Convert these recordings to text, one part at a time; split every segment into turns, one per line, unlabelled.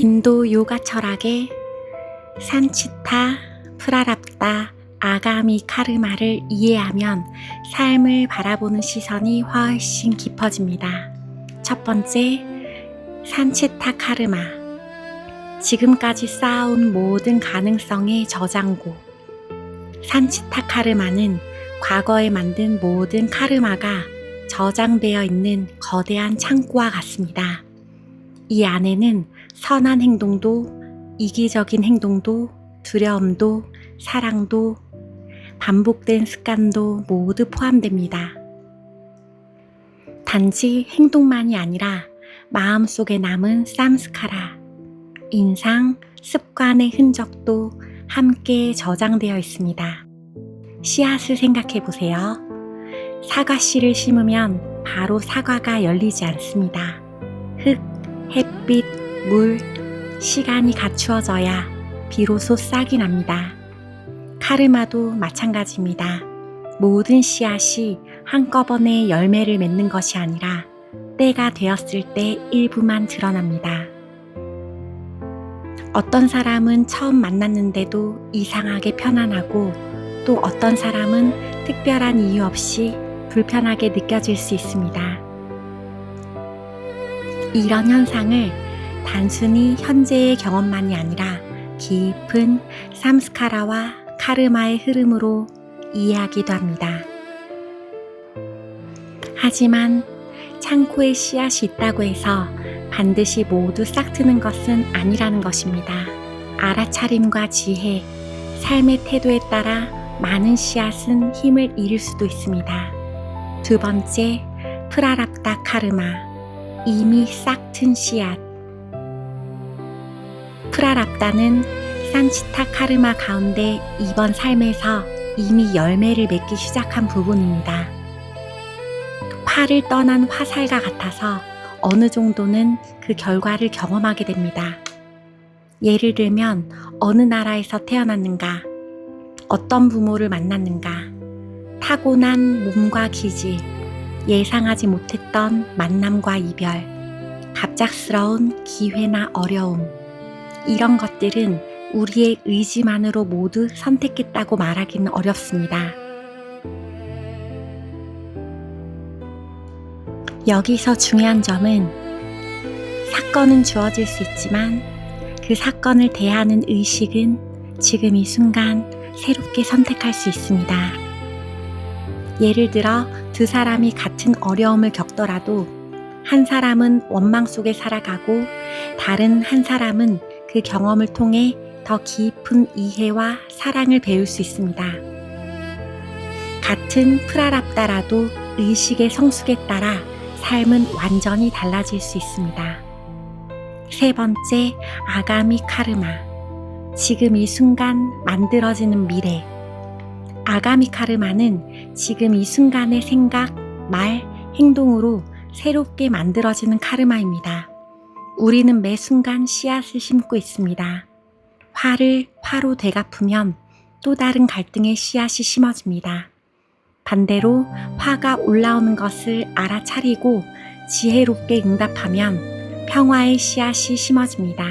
인도 요가 철학의 산치타, 프라랍다, 아가미 카르마를 이해하면 삶을 바라보는 시선이 훨씬 깊어집니다. 첫 번째, 산치타 카르마. 지금까지 쌓아온 모든 가능성의 저장고. 산치타 카르마는 과거에 만든 모든 카르마가 저장되어 있는 거대한 창고와 같습니다. 이 안에는 선한 행동도, 이기적인 행동도, 두려움도, 사랑도, 반복된 습관도 모두 포함됩니다. 단지 행동만이 아니라 마음속에 남은 쌈스카라, 인상, 습관의 흔적도 함께 저장되어 있습니다. 씨앗을 생각해 보세요. 사과씨를 심으면 바로 사과가 열리지 않습니다. 흙, 햇빛, 물, 시간이 갖추어져야 비로소 싹이 납니다. 카르마도 마찬가지입니다. 모든 씨앗이 한꺼번에 열매를 맺는 것이 아니라 때가 되었을 때 일부만 드러납니다. 어떤 사람은 처음 만났는데도 이상하게 편안하고 또 어떤 사람은 특별한 이유 없이 불편하게 느껴질 수 있습니다. 이런 현상을 단순히 현재의 경험만이 아니라 깊은 삼스카라와 카르마의 흐름으로 이해하기도 합니다. 하지만 창고에 씨앗이 있다고 해서 반드시 모두 싹트는 것은 아니라는 것입니다. 알아차림과 지혜, 삶의 태도에 따라 많은 씨앗은 힘을 잃을 수도 있습니다. 두 번째, 프라랍다 카르마, 이미 싹튼 씨앗. 프라랍다는 산치타 카르마 가운데 이번 삶에서 이미 열매를 맺기 시작한 부분입니다. 활을 떠난 화살과 같아서 어느 정도는 그 결과를 경험하게 됩니다. 예를 들면 어느 나라에서 태어났는가, 어떤 부모를 만났는가, 타고난 몸과 기질, 예상하지 못했던 만남과 이별, 갑작스러운 기회나 어려움, 이런 것들은 우리의 의지만으로 모두 선택했다고 말하기는 어렵습니다. 여기서 중요한 점은 사건은 주어질 수 있지만 그 사건을 대하는 의식은 지금 이 순간 새롭게 선택할 수 있습니다. 예를 들어 두 사람이 같은 어려움을 겪더라도 한 사람은 원망 속에 살아가고 다른 한 사람은 그 경험을 통해 더 깊은 이해와 사랑을 배울 수 있습니다. 같은 프라랍다라도 의식의 성숙에 따라 삶은 완전히 달라질 수 있습니다. 세 번째, 아가미 카르마. 지금 이 순간 만들어지는 미래. 아가미 카르마는 지금 이 순간의 생각, 말, 행동으로 새롭게 만들어지는 카르마입니다. 우리는 매 순간 씨앗을 심고 있습니다. 화를 화로 되갚으면 또 다른 갈등의 씨앗이 심어집니다. 반대로 화가 올라오는 것을 알아차리고 지혜롭게 응답하면 평화의 씨앗이 심어집니다.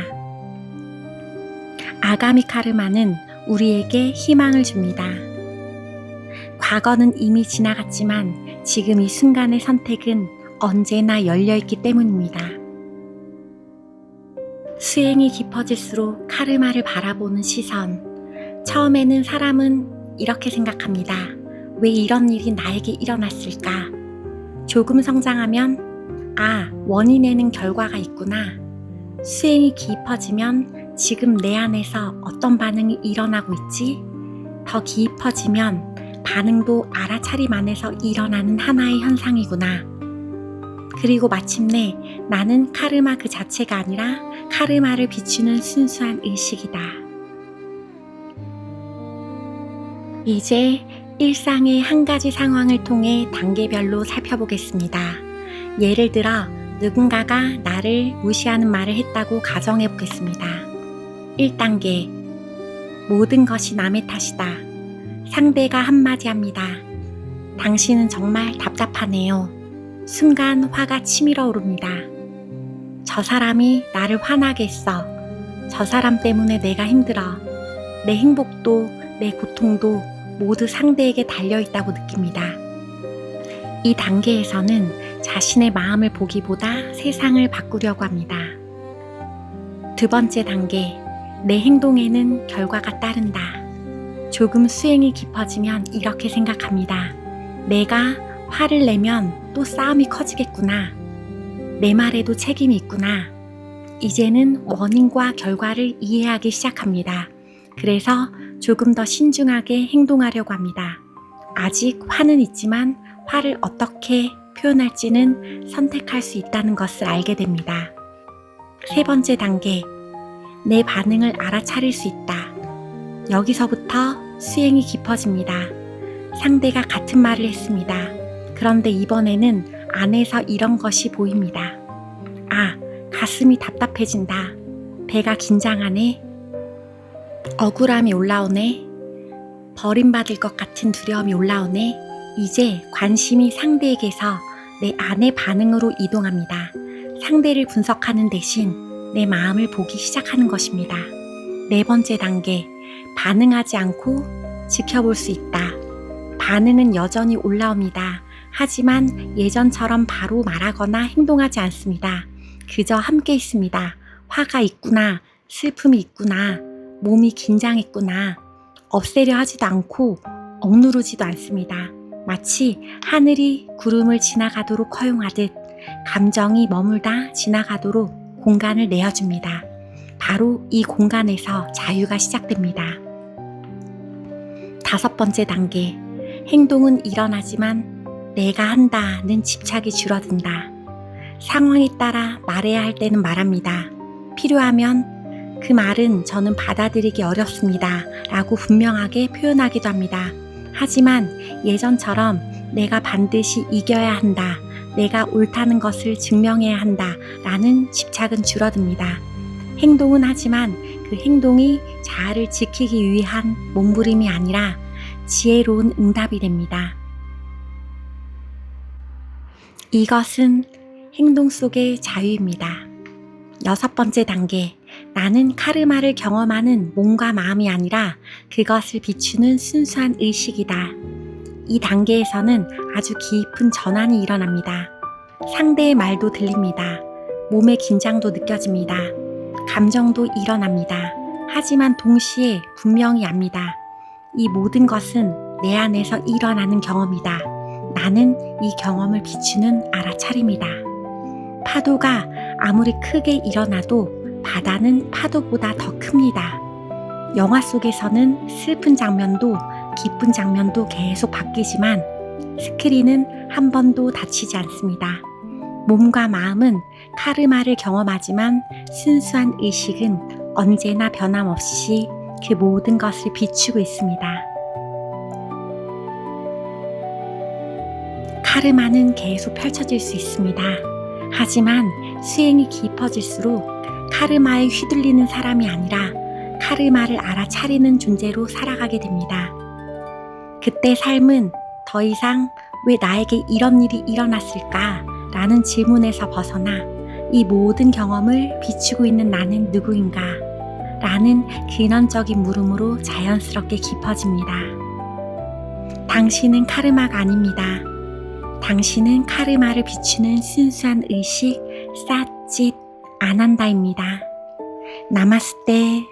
아가미 카르마는 우리에게 희망을 줍니다. 과거는 이미 지나갔지만 지금 이 순간의 선택은 언제나 열려있기 때문입니다. 수행이 깊어질수록 카르마를 바라보는 시선. 처음에는 사람은 이렇게 생각합니다. 왜 이런 일이 나에게 일어났을까? 조금 성장하면 원인에는 결과가 있구나. 수행이 깊어지면 지금 내 안에서 어떤 반응이 일어나고 있지? 더 깊어지면 반응도 알아차림 안에서 일어나는 하나의 현상이구나. 그리고 마침내 나는 카르마 그 자체가 아니라 카르마를 비추는 순수한 의식이다. 이제 일상의 한 가지 상황을 통해 단계별로 살펴보겠습니다. 예를 들어 누군가가 나를 무시하는 말을 했다고 가정해 보겠습니다. 1단계, 모든 것이 남의 탓이다. 상대가 한마디 합니다. 당신은 정말 답답하네요. 순간 화가 치밀어 오릅니다. 저 사람이 나를 화나게 했어. 저 사람 때문에 내가 힘들어. 내 행복도 내 고통도 모두 상대에게 달려있다고 느낍니다. 이 단계에서는 자신의 마음을 보기보다 세상을 바꾸려고 합니다. 두 번째 단계, 내 행동에는 결과가 따른다. 조금 수행이 깊어지면 이렇게 생각합니다. 내가 화를 내면 또 싸움이 커지겠구나. 내 말에도 책임이 있구나. 이제는 원인과 결과를 이해하기 시작합니다. 그래서 조금 더 신중하게 행동하려고 합니다. 아직 화는 있지만 화를 어떻게 표현할지는 선택할 수 있다는 것을 알게 됩니다. 세 번째 단계, 내 반응을 알아차릴 수 있다. 여기서부터 수행이 깊어집니다. 상대가 같은 말을 했습니다. 그런데 이번에는 안에서 이런 것이 보입니다. 아, 가슴이 답답해진다. 배가 긴장하네. 억울함이 올라오네. 버림받을 것 같은 두려움이 올라오네. 이제 관심이 상대에게서 내 안의 반응으로 이동합니다. 상대를 분석하는 대신 내 마음을 보기 시작하는 것입니다. 네 번째 단계, 반응하지 않고 지켜볼 수 있다. 반응은 여전히 올라옵니다. 하지만 예전처럼 바로 말하거나 행동하지 않습니다. 그저 함께 있습니다. 화가 있구나, 슬픔이 있구나, 몸이 긴장했구나. 없애려 하지도 않고 억누르지도 않습니다. 마치 하늘이 구름을 지나가도록 허용하듯 감정이 머물다 지나가도록 공간을 내어줍니다. 바로 이 공간에서 자유가 시작됩니다. 다섯 번째 단계, 행동은 일어나지만 내가 한다는 집착이 줄어든다. 상황에 따라 말해야 할 때는 말합니다. 필요하면 그 말은 저는 받아들이기 어렵습니다 라고 분명하게 표현하기도 합니다. 하지만 예전처럼 내가 반드시 이겨야 한다, 내가 옳다는 것을 증명해야 한다 라는 집착은 줄어듭니다. 행동은 하지만 그 행동이 자아를 지키기 위한 몸부림이 아니라 지혜로운 응답이 됩니다. 이것은 행동 속의 자유입니다. 여섯 번째 단계, 나는 카르마를 경험하는 몸과 마음이 아니라 그것을 비추는 순수한 의식이다. 이 단계에서는 아주 깊은 전환이 일어납니다. 상대의 말도 들립니다. 몸의 긴장도 느껴집니다. 감정도 일어납니다. 하지만 동시에 분명히 압니다. 이 모든 것은 내 안에서 일어나는 경험이다. 나는 이 경험을 비추는 알아차림이다. 파도가 아무리 크게 일어나도 바다는 파도보다 더 큽니다. 영화 속에서는 슬픈 장면도 기쁜 장면도 계속 바뀌지만 스크린은 한 번도 닫히지 않습니다. 몸과 마음은 카르마를 경험하지만 순수한 의식은 언제나 변함없이 그 모든 것을 비추고 있습니다. 카르마는 계속 펼쳐질 수 있습니다. 하지만 수행이 깊어질수록 카르마에 휘둘리는 사람이 아니라 카르마를 알아차리는 존재로 살아가게 됩니다. 그때 삶은 더 이상 왜 나에게 이런 일이 일어났을까? 라는 질문에서 벗어나 이 모든 경험을 비추고 있는 나는 누구인가? 라는 근원적인 물음으로 자연스럽게 깊어집니다. 당신은 카르마가 아닙니다. 당신은 카르마를 비추는 순수한 의식, 사짓 아난다입니다. 나마스테.